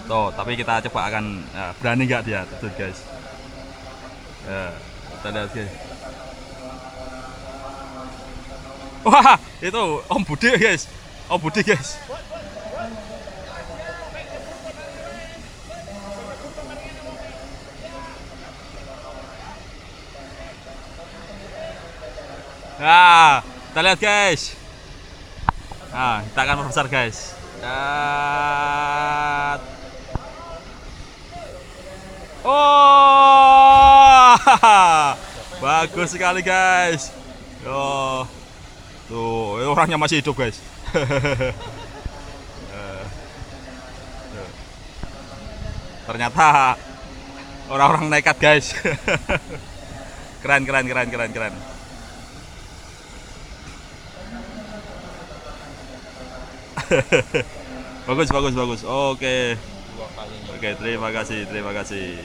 Tuh, tapi kita coba akan berani nggak dia terjun guys. Kita lihat guys. Wah, itu Om Budi guys. Om Budi guys. Nah, kita lihat guys. Nah, kita akan membesar guys. Oh, bagus sekali guys. Oh, tuh orangnya masih hidup guys. Ternyata orang-orang nekat guys. Keren, keren, keren, keren, keren. Bagus, bagus, bagus. Oke. Oke, terima kasih, terima kasih.